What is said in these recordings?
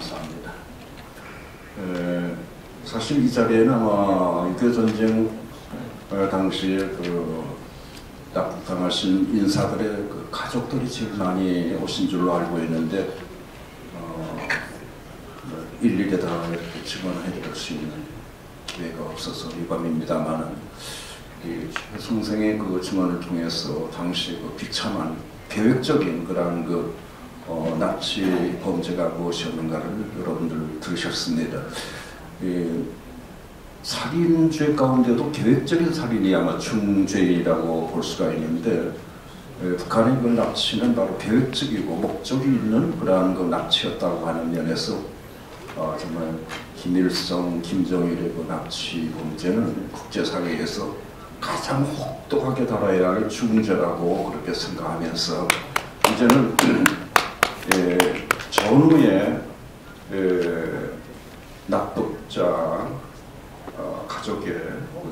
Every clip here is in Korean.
감사합니다. 사실 이 자리에는 아마 6.25 전쟁 당시에 납북당하신 인사들의 그 가족들이 제일 많이 오신 줄로 알고 있는데 일일이 다 이렇게 증언해드릴 수 있는 기회가 없어서 유감입니다만은 최승생의 그 증언을 통해서 당시 그 비참한 계획적인 그런 납치 범죄가 무엇이었는가를 여러분들 들으셨습니다. 살인죄 가운데도 계획적인 살인이 아마 중죄이라고 볼 수가 있는데 북한의 그 납치는 바로 계획적이고 목적이 있는 그러한 그 납치였다고 하는 면에서 정말 김일성, 김정일의 그 납치 범죄는 국제사회에서 가장 혹독하게 다뤄야 할 중죄라고 그렇게 생각하면서 이제는 전후의 납북자 가족의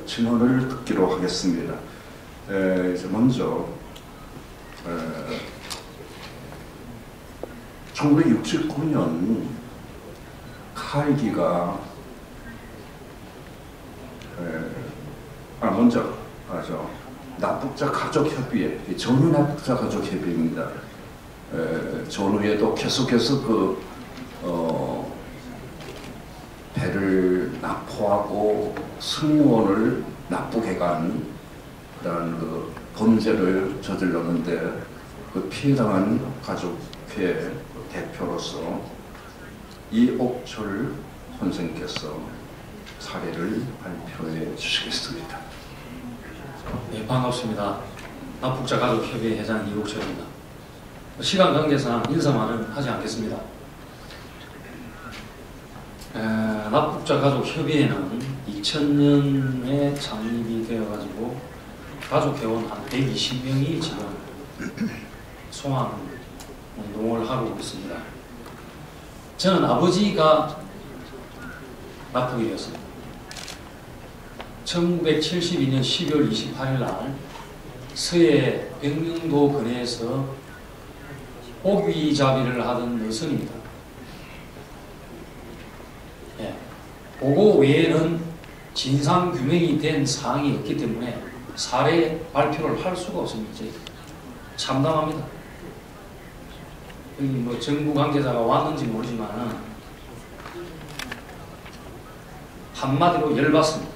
증언을 듣기로 하겠습니다. 이제 먼저 1969년 칼기가 먼저 납북자 가족협의회, 전후 납북자 가족협의회입니다. 전후에도 계속해서 배를 납포하고 승무원을 납북해 간 그런 그 범죄를 저질렀는데 그 피해당한 가족회 대표로서 이옥철 선생께서 사례를 발표해 주시겠습니다. 네, 반갑습니다. 납북자 가족협의회 회장 이옥철입니다. 시간 관계상 인사만은 하지 않겠습니다. 납북자 가족협의회는 2000년에 창립이 되어가지고 가족회원 한 120명이 지금 소환 운동을 하고 있습니다. 저는 아버지가 납북이 되었습니다. 1972년 12월 28일 날 서해 백령도 근해에서 오귀잡이를 하던 여성입니다. 보고 외에는 진상규명이 된 사항이 없기 때문에 사례 발표를 할 수가 없습니다. 참담합니다. 여기 뭐 정부 관계자가 왔는지 모르지만 한마디로 열받습니다.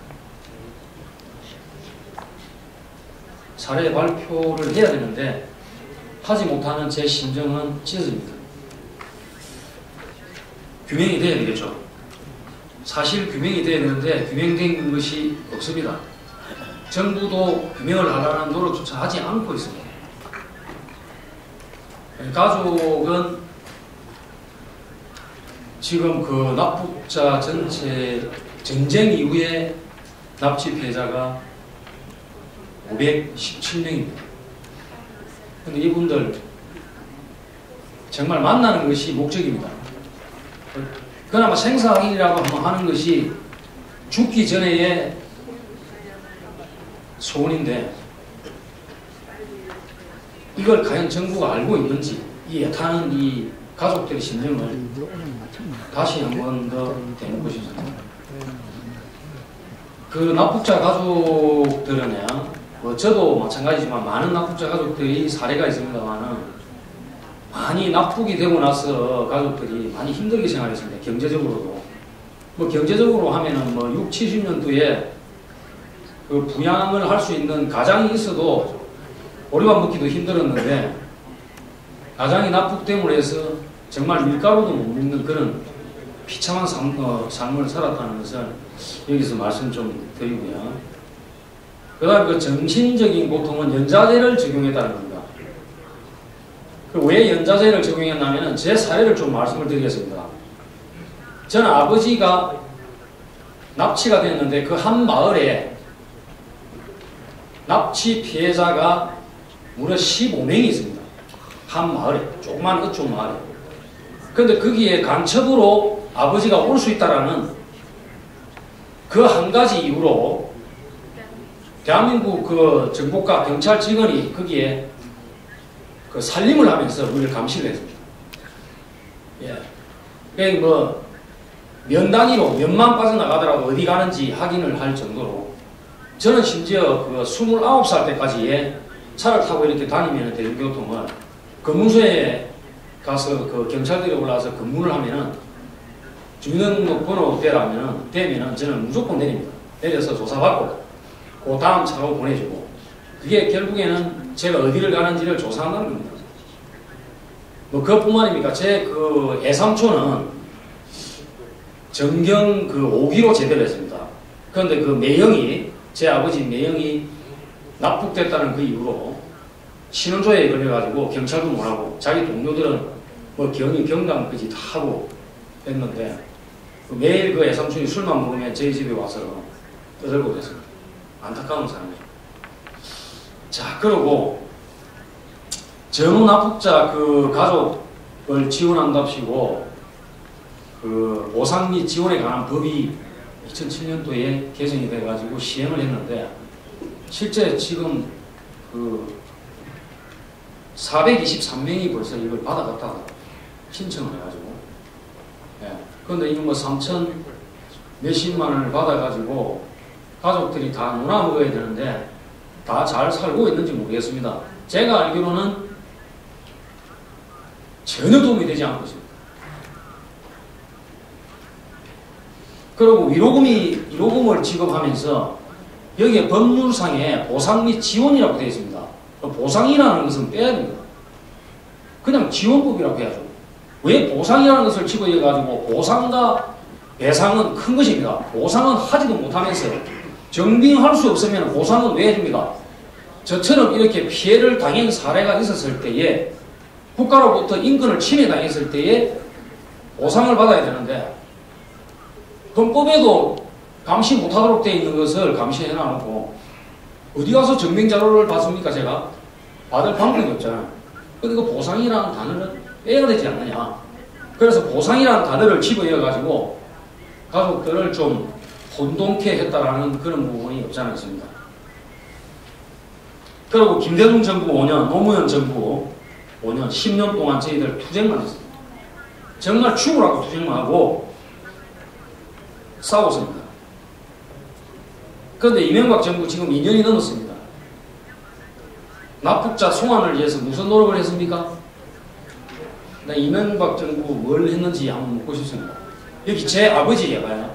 사례 발표를 해야 되는데 하지 못하는 제 심정은 찢어집니다. 규명이 돼야 되겠죠. 사실 규명이 돼야 되는데 규명된 것이 없습니다. 정부도 규명을 하려는 노력조차 하지 않고 있습니다. 가족은 지금 그 납북자 전체 전쟁 이후에 납치 피해자가 517명입니다. 근데 이분들 정말 만나는 것이 목적입니다. 그나마 생사학이라고 한번 하는 것이 죽기 전에의 소원인데 이걸 과연 정부가 알고 있는지 이 애타는 이 가족들의 심정을 다시 한 번 더 대놓고 싶습니다. 그 납북자 가족들은 저도 마찬가지지만 많은 납북자 가족들이 사례가 있습니다만은 많이 납북이 되고 나서 가족들이 많이 힘들게 생활했습니다. 경제적으로도. 뭐 경제적으로 하면은 뭐 60, 70년도에 그 부양을 할 수 있는 가장이 있어도 보리밥 먹기도 힘들었는데 가장이 납북됨으로 해서 정말 밀가루도 못 먹는 그런 비참한 삶을 살았다는 것을 여기서 말씀 좀 드리고요. 그 다음 그 정신적인 고통은 연자제를 적용했다는 겁니다. 왜 연자제를 적용했냐면 제 사례를 좀 말씀을 드리겠습니다. 저는 아버지가 납치가 됐는데 그 한 마을에 납치 피해자가 무려 15명이 있습니다. 한 마을에, 조그만 어촌 마을에. 그런데 거기에 간첩으로 아버지가 올 수 있다라는 그 한 가지 이유로 대한민국 그 정보과 경찰 직원이 거기에 그 살림을 하면서 우리를 감시를 했습니다. 예. 그러니까 뭐 면 단위로 면만 빠져나가더라도 어디 가는지 확인을 할 정도로 저는 심지어 그 29살 때까지 차를 타고 이렇게 다니면 대중교통을 검문소에 가서 그 경찰들이 올라와서 검문을 하면은 주민등록번호 되면은 저는 무조건 내립니다. 내려서 조사받고 그 다음 차로 보내주고 그게 결국에는 제가 어디를 가는지를 조사한다는 겁니다. 뭐 그것뿐만 아닙니까? 제 그 애삼촌은 정경 그 5기로 제대를 했습니다. 그런데 그 매형이 제 아버지 매형이 납북됐다는 그 이유로 신원조회에 걸려가지고 경찰도 못하고 자기 동료들은 뭐 경감까지 다 하고 했는데 그 매일 그 애삼촌이 술만 먹으면 저희 집에 와서 떠들고 그랬습니다. 안타까운 사람이죠. 자, 그러고 전후 납북자 그 가족을 지원한답시고 그 보상 및 지원에 관한 법이 2007년도에 개정이 돼가지고 시행을 했는데 실제 지금 그 423명이 벌써 이걸 받아갔다가 신청을 해가지고 그런데 이거 뭐 3천 몇십만 원을 받아가지고 가족들이 다 놀아 먹어야 되는데 다 잘 살고 있는지 모르겠습니다. 제가 알기로는 전혀 도움이 되지 않고 있습니다. 그리고 위로금을 지급하면서 여기에 법률상에 보상 및 지원이라고 되어 있습니다. 보상이라는 것은 빼야 됩니다. 그냥 지원법이라고 해야죠. 왜 보상이라는 것을 집어넣어가지고 보상과 배상은 큰 것입니다. 보상은 하지도 못하면서 정빙할 수 없으면 보상은 왜 해줍니까? 저처럼 이렇게 피해를 당한 사례가 있었을 때에 국가로부터 인권을 침해당했을 때에 보상을 받아야 되는데 헌법에도 감시 못하도록 되어 있는 것을 감시해놔놓고 어디 가서 증명자료를 받습니까? 제가 받을 방법이 없잖아요. 그러니까 보상이라는 단어는 빼야 되지 않느냐. 그래서 보상이라는 단어를 집어넣어가지고 가족들을 좀 혼동케 했다라는 그런 부분이 없지 않아 있습니다. 그리고 김대중 정부 5년, 노무현 정부 5년, 10년 동안 저희들 투쟁만 했습니다. 정말 죽으라고 투쟁만 하고 싸웠습니다. 그런데 이명박 정부 지금 2년이 넘었습니다. 납북자 송환을 위해서 무슨 노력을 했습니까? 나 이명박 정부 뭘 했는지 한번 묻고 싶습니다. 여기 제 아버지 얘가요.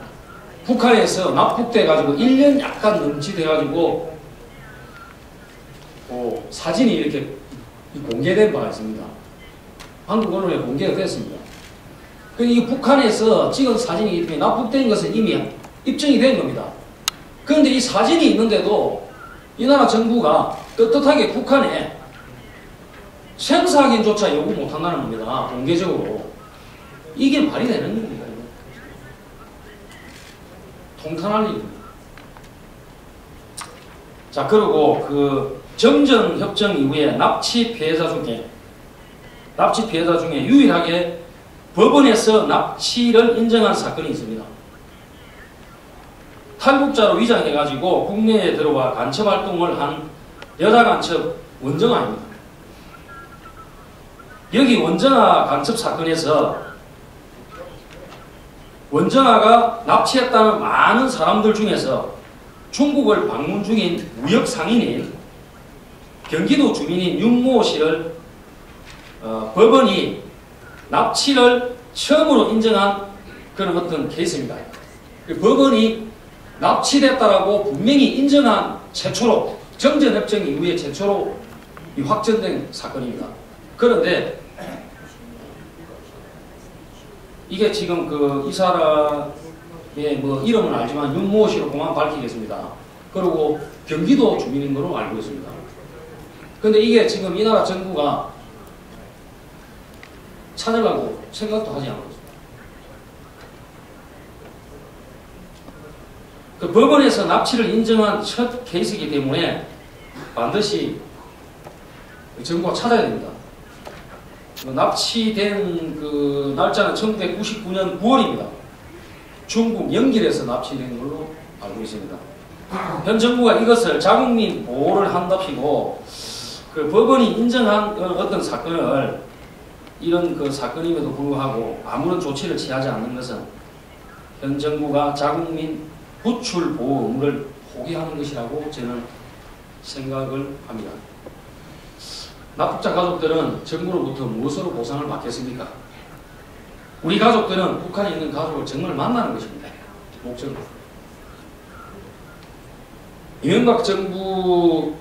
북한에서 납북돼가지고 1년 약간 넘치돼가지고 사진이 이렇게 공개된 바가 있습니다. 한국 언론에 공개가 됐습니다. 이 북한에서 찍은 사진이기 때문에 납북된 것은 이미 입증이 된 겁니다. 그런데 이 사진이 있는데도 이 나라 정부가 떳떳하게 북한에 생사 확인조차 요구 못한다는 겁니다. 공개적으로. 이게 말이 되는 겁니다. 통탄할 일입니다. 자, 그리고 그 정전협정 이후에 납치 피해자 중에 유일하게 법원에서 납치를 인정한 사건이 있습니다. 탈북자로 위장해가지고 국내에 들어와 간첩활동을 한 여자 간첩 원정아입니다. 여기 원정아 간첩 사건에서 원정아가 납치했다는 많은 사람들 중에서 중국을 방문 중인 무역 상인인 경기도 주민인 윤모 씨를 법원이 납치를 처음으로 인정한 그런 어떤 케이스입니다. 법원이 납치됐다라고 분명히 인정한 최초로 정전협정 이후에 최초로 확정된 사건입니다. 그런데 이게 지금 이 사람의 뭐 이름은 알지만 윤모 씨로 그만 밝히겠습니다. 그리고 경기도 주민인 걸로 알고 있습니다. 그런데 이게 지금 이 나라 정부가 찾으려고 생각도 하지 않고 있습니다. 그 법원에서 납치를 인정한 첫 케이스이기 때문에 반드시 정부가 찾아야 됩니다. 납치된 그 날짜는 1999년 9월입니다. 중국 영길에서 납치된 걸로 알고 있습니다. 현 정부가 이것을 자국민 보호를 한답시고 그 법원이 인정한 어떤 사건을 이런 그 사건임에도 불구하고 아무런 조치를 취하지 않는 것은 현 정부가 자국민 구출 보호 의무를 포기하는 것이라고 저는 생각을 합니다. 납북자 가족들은 정부로부터 무엇으로 보상을 받겠습니까? 우리 가족들은 북한에 있는 가족을 정말 만나는 것입니다. 목적으로. 이명박 대통령도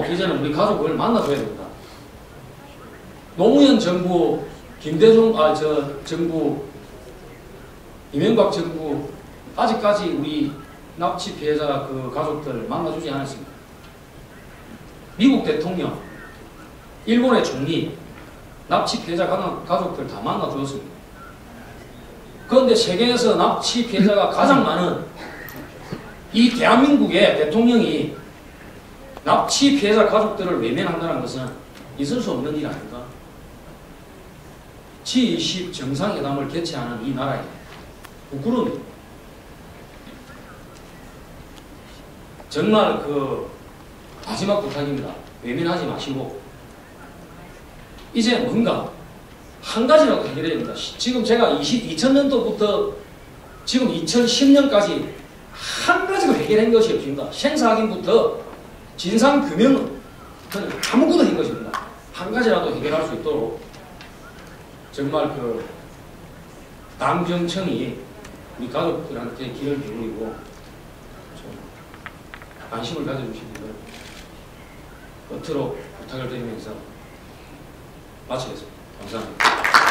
이제는 우리 가족을 만나줘야 됩니다. 노무현 정부, 정부, 이명박 정부, 아직까지 우리 납치 피해자 그 가족들 만나주지 않았습니다. 미국 대통령, 일본의 총리, 납치 피해자 가족들 다 만나주었습니다. 그런데 세계에서 납치 피해자가 가장 많은 이 대한민국의 대통령이 납치 피해자 가족들을 외면한다는 것은 있을 수 없는 일 아닙니까? G20 정상회담을 개최하는 이 나라에 부끄러움입니다. 정말 그 마지막 부탁입니다. 외면하지 마시고 이제 뭔가 한 가지라도 해결해야 됩니다. 지금 제가 2000년도부터 지금 2010년까지 한 가지도 해결한 것이 없습니다. 생사 확인부터 진상 규명은 아무것도 한 것입니다. 한 가지라도 해결할 수 있도록 정말 그 당정청이 우리 가족들한테 귀를 기울이고 좀 관심을 가져주시기를 끝으로 부탁을 드리면서 마치겠습니다. 감사합니다.